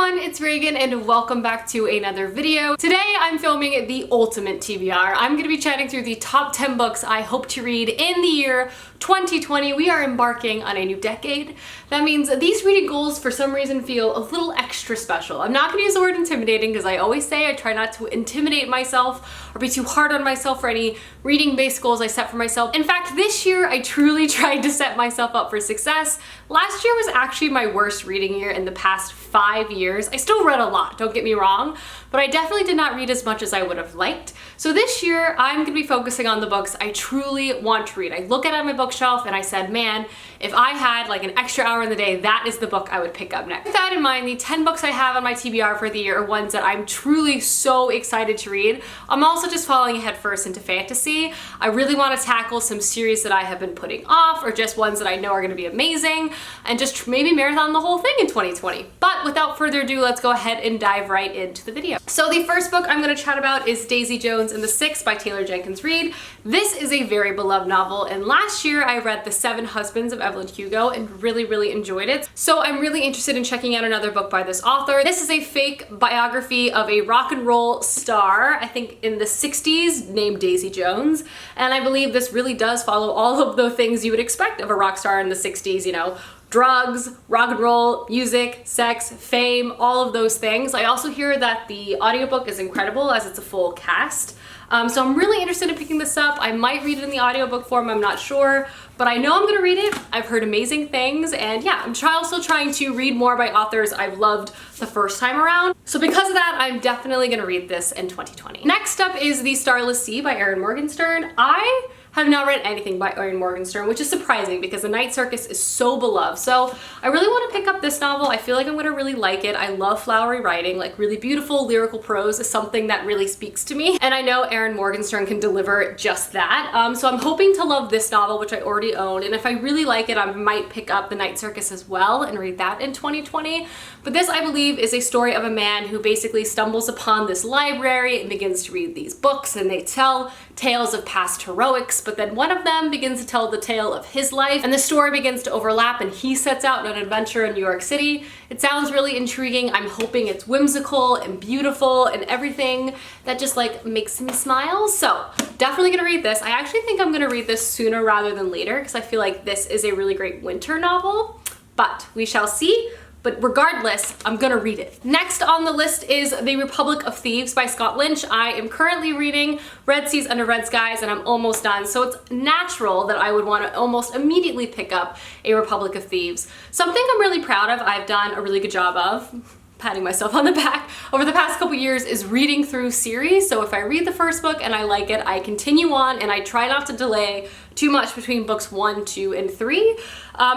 everyone, it's Reagan and welcome back to another video. Today I'm filming the ultimate TBR. I'm going to be chatting through the top 10 books I hope to read in the year 2020. We are embarking on a new decade. That means these reading goals for some reason feel a little extra special. I'm not going to use the word intimidating because I always say I try not to intimidate myself or be too hard on myself for any reading-based goals I set for myself. In fact, this year I truly tried to set myself up for success. Last year was actually my worst reading year in the past 5 years. I still read a lot, don't get me wrong, but I definitely did not read as much as I would have liked. So this year I'm gonna be focusing on the books I truly want to read. I look at it on my bookshelf and I said, man, if I had like an extra hour in the day, that is the book I would pick up next. With that in mind, the 10 books I have on my TBR for the year are ones that I'm truly so excited to read. I'm also just falling headfirst into fantasy. I really want to tackle some series that I have been putting off or just ones that I know are going to be amazing and just maybe marathon the whole thing in 2020. But without further ado, let's go ahead and dive right into the video. So the first book I'm going to chat about is Daisy Jones and the Six by Taylor Jenkins Reid. This is a very beloved novel, and last year I read The Seven Husbands of Evelyn Hugo and really enjoyed it. So I'm really interested in checking out another book by this author. This is a fake biography of a rock and roll star, I think in the 60s, named Daisy Jones. And I believe this really does follow all of the things you would expect of a rock star in the 60s, you know, drugs, rock and roll, music, sex, fame, all of those things. I also hear that the audiobook is incredible as it's a full cast. So I'm really interested in picking this up. I might read it in the audiobook form, I'm not sure, but I know I'm gonna read it. I've heard amazing things, and yeah, I'm also trying to read more by authors I've loved the first time around. So because of that, I'm definitely gonna read this in 2020. Next up is The Starless Sea by Erin Morgenstern. I have not read anything by Erin Morgenstern, which is surprising because The Night Circus is so beloved. So I really want to pick up this novel. I feel like I'm going to really like it. I love flowery writing, like really beautiful lyrical prose is something that really speaks to me. And I know Erin Morgenstern can deliver just that. So I'm hoping to love this novel, which I already own. And if I really like it, I might pick up The Night Circus as well and read that in 2020. But this, I believe, is a story of a man who basically stumbles upon this library and begins to read these books, and they tell tales of past heroics, but then one of them begins to tell the tale of his life, and the story begins to overlap, and he sets out on an adventure in New York City. It sounds really intriguing. I'm hoping it's whimsical and beautiful and everything that just like makes me smile. So definitely gonna read this. I actually think I'm gonna read this sooner rather than later because I feel like this is a really great winter novel, but we shall see. But regardless, I'm gonna read it. Next on the list is The Republic of Thieves by Scott Lynch. I am currently reading Red Seas Under Red Skies and I'm almost done, so it's natural that I would want to almost immediately pick up A Republic of Thieves. Something I'm really proud of, I've done a really good job of, patting myself on the back, over the past couple years is reading through series. So if I read the first book and I like it, I continue on and I try not to delay too much between books 1, 2, and 3.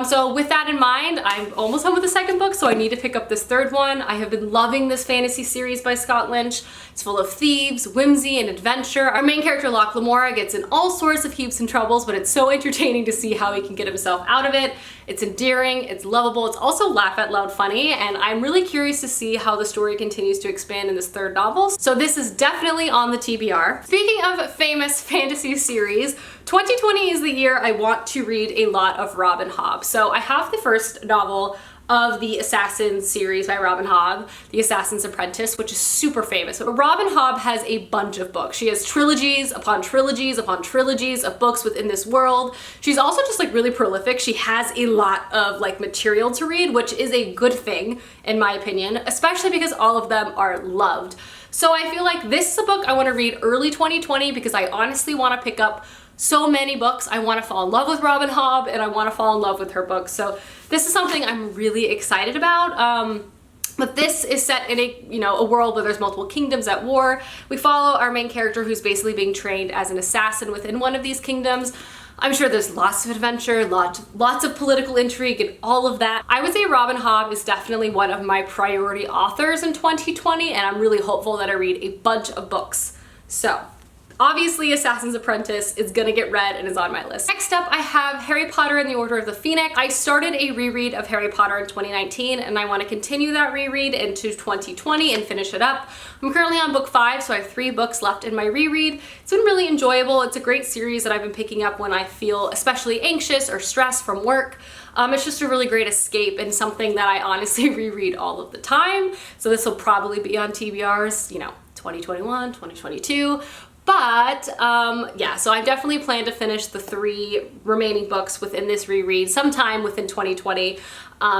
So with that in mind, I'm almost done with the second book, so I need to pick up this third one. I have been loving this fantasy series by Scott Lynch. It's full of thieves, whimsy, and adventure. Our main character, Locke Lamora, gets in all sorts of heaps and troubles, but it's so entertaining to see how he can get himself out of it. It's endearing, it's lovable, it's also laugh out loud funny, and I'm really curious to see how the story continues to expand in this third novel. So this is definitely on the TBR. Speaking of famous fantasy series, 2020 is the year I want to read a lot of Robin Hobb. So I have the first novel of the Assassin series by Robin Hobb, The Assassin's Apprentice, which is super famous. But Robin Hobb has a bunch of books. She has trilogies upon trilogies upon trilogies of books within this world. She's also just like really prolific. She has a lot of like material to read, which is a good thing in my opinion, especially because all of them are loved. So I feel like this is a book I want to read early 2020 because I honestly want to pick up so many books. I want to fall in love with Robin Hobb and I want to fall in love with her books. So this is something I'm really excited about. But this is set in a world where there's multiple kingdoms at war. We follow our main character who's basically being trained as an assassin within one of these kingdoms. I'm sure there's lots of adventure, lots of political intrigue and all of that. I would say Robin Hobb is definitely one of my priority authors in 2020, and I'm really hopeful that I read a bunch of books. So obviously, Assassin's Apprentice is gonna get read and is on my list. Next up, I have Harry Potter and the Order of the Phoenix. I started a reread of Harry Potter in 2019 and I want to continue that reread into 2020 and finish it up. I'm currently on book 5, so I have 3 books left in my reread. It's been really enjoyable. It's a great series that I've been picking up when I feel especially anxious or stressed from work. It's just a really great escape and something that I honestly reread all of the time. So this will probably be on TBRs, you know, 2021, 2022. But yeah, so I definitely plan to finish the 3 remaining books within this reread sometime within 2020.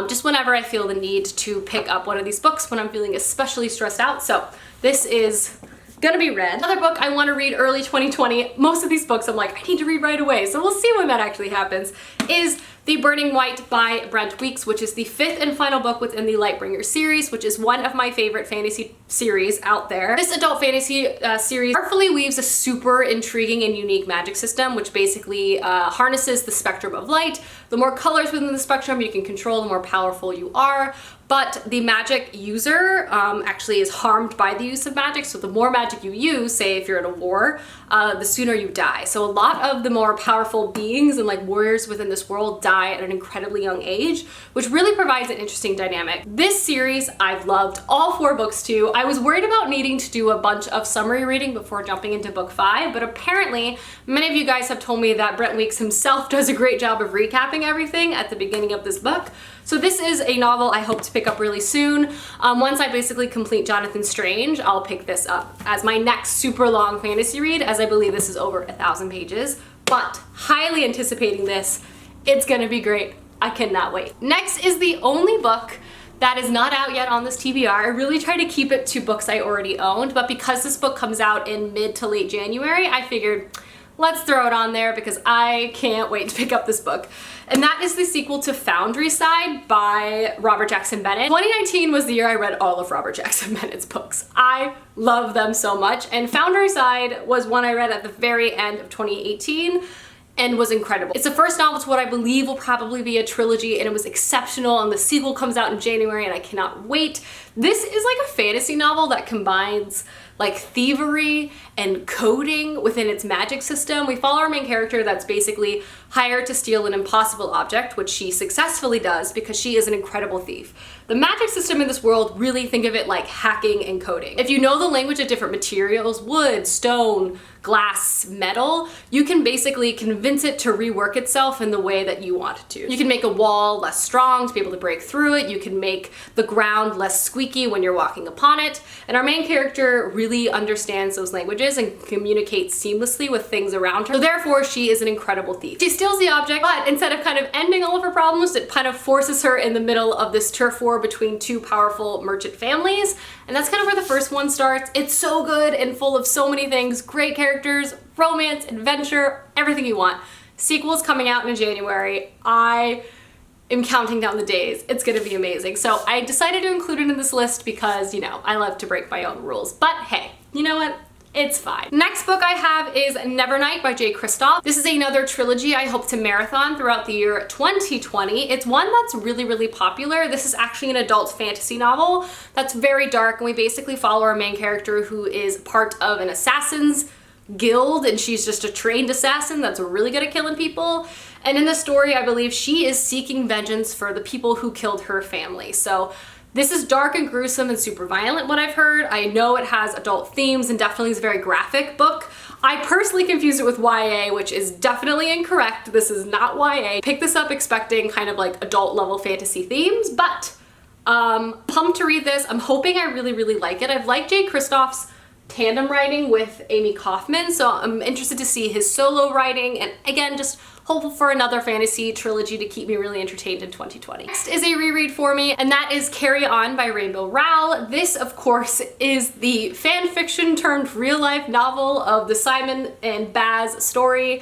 Just whenever I feel the need to pick up one of these books when I'm feeling especially stressed out. So this is gonna be read. Another book I want to read early 2020, most of these books I'm like, I need to read right away, so we'll see when that actually happens, is The Burning White by Brent Weeks, which is the 5th and final book within the Lightbringer series, which is one of my favorite fantasy series out there. This adult fantasy series artfully weaves a super intriguing and unique magic system, which basically harnesses the spectrum of light. The more colors within the spectrum you can control, the more powerful you are. But the magic user actually is harmed by the use of magic. So the more magic you use, say if you're in a war, the sooner you die. So a lot of the more powerful beings and like warriors within this world die at an incredibly young age, which really provides an interesting dynamic. This series I've loved, all 4 books too. I was worried about needing to do a bunch of summary reading before jumping into book 5, but apparently many of you guys have told me that Brent Weeks himself does a great job of recapping everything at the beginning of this book. So this is a novel I hope to pick up really soon. Once I basically complete Jonathan Strange, I'll pick this up as my next super long fantasy read, as I believe this is over 1,000 pages, but highly anticipating this. It's gonna be great. I cannot wait. Next is the only book that is not out yet on this TBR. I really try to keep it to books I already owned, but because this book comes out in mid to late January, I figured let's throw it on there because I can't wait to pick up this book. And that is the sequel to Foundryside by Robert Jackson Bennett. 2019 was the year I read all of Robert Jackson Bennett's books. I love them so much. And Foundryside was one I read at the very end of 2018 and was incredible. It's the first novel to what I believe will probably be a trilogy, and it was exceptional, and the sequel comes out in January and I cannot wait. This is like a fantasy novel that combines like thievery and coding within its magic system. We follow our main character that's basically hired to steal an impossible object, which she successfully does because she is an incredible thief. The magic system in this world, really think of it like hacking and coding. If you know the language of different materials, wood, stone, glass, metal, you can basically convince it to rework itself in the way that you want it to. You can make a wall less strong to be able to break through it. You can make the ground less squeaky when you're walking upon it. And our main character really understands those languages and communicates seamlessly with things around her. So therefore, she is an incredible thief. She steals the object, but instead of kind of ending all of her problems, it kind of forces her in the middle of this turf war between 2 powerful merchant families. And that's kind of where the first one starts. It's so good and full of so many things, great characters, romance, adventure, everything you want. Sequel's coming out in January. I am counting down the days. It's gonna be amazing. So I decided to include it in this list because, you know, I love to break my own rules. But hey, you know what? It's fine. Next book I have is Nevernight by Jay Kristoff. This is another trilogy I hope to marathon throughout the year 2020. It's one that's really, really popular. This is actually an adult fantasy novel that's very dark, and we basically follow our main character who is part of an assassin's guild, and she's just a trained assassin that's really good at killing people. And in the story, I believe she is seeking vengeance for the people who killed her family. So this is dark and gruesome and super violent, what I've heard. I know it has adult themes and definitely is a very graphic book. I personally confused it with YA, which is definitely incorrect. This is not YA. Pick this up expecting kind of like adult level fantasy themes, but pumped to read this. I'm hoping I really, really like it. I've liked Jay Kristoff's tandem writing with Amy Kaufman, so I'm interested to see his solo writing, and again, just hopeful for another fantasy trilogy to keep me really entertained in 2020. Next is a reread for me, and that is Carry On by Rainbow Rowell. This, of course, is the fan fiction turned real life novel of the Simon and Baz story.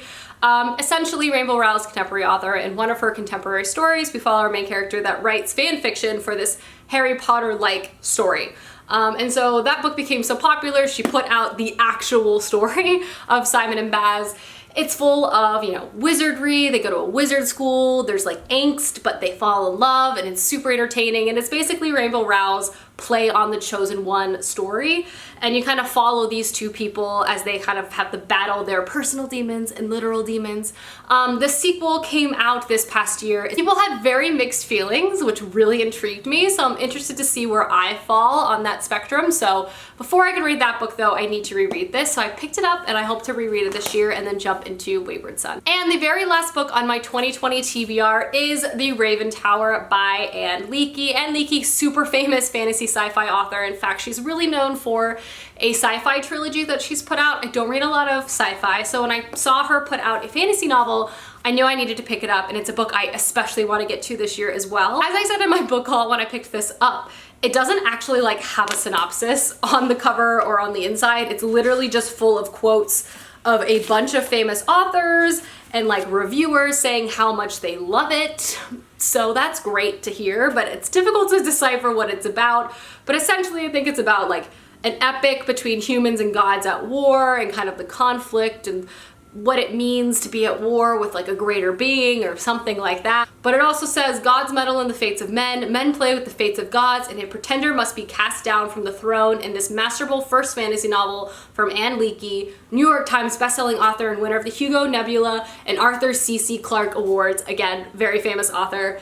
Essentially, Rainbow Rowell is a contemporary author, and one of her contemporary stories, we follow our main character that writes fan fiction for this Harry Potter-like story. And so that book became so popular, she put out the actual story of Simon and Baz. It's full of, you know, wizardry. They go to a wizard school. There's like angst, but they fall in love, and it's super entertaining. And it's basically Rainbow Rowell's play on the Chosen One story, and you kind of follow these two people as they kind of have to battle their personal demons and literal demons. The sequel came out this past year. People had very mixed feelings, which really intrigued me, so I'm interested to see where I fall on that spectrum. So before I can read that book though, I need to reread this. So I picked it up and I hope to reread it this year and then jump into Wayward Son. And the very last book on my 2020 TBR is The Raven Tower by Anne Leakey. Anne Leakey, super famous fantasy sci-fi author. In fact, she's really known for a sci-fi trilogy that she's put out. I don't read a lot of sci-fi, so when I saw her put out a fantasy novel, I knew I needed to pick it up, and it's a book I especially want to get to this year as well. As I said in my book haul when I picked this up, it doesn't actually like have a synopsis on the cover or on the inside. It's literally just full of quotes of a bunch of famous authors and like reviewers saying how much they love it. So that's great to hear, but it's difficult to decipher what it's about. But essentially I think it's about like an epic between humans and gods at war and kind of the conflict and what it means to be at war with like a greater being or something like that. But it also says gods meddle in the fates of men, men play with the fates of gods, and a pretender must be cast down from the throne in this masterful first fantasy novel from Anne Leakey, New York Times bestselling author and winner of the Hugo, Nebula, and Arthur C.C. Clarke Awards. Again, very famous author.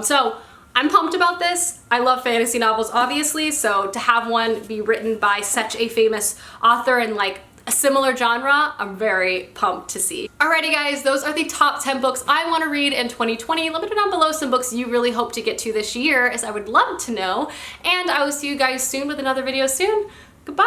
So I'm pumped about this. I love fantasy novels, obviously, so to have one be written by such a famous author and like a similar genre, I'm very pumped to see. Alrighty guys, those are the top 10 books I want to read in 2020. Let me know down below some books you really hope to get to this year, as I would love to know. And I will see you guys soon with another video soon. Goodbye!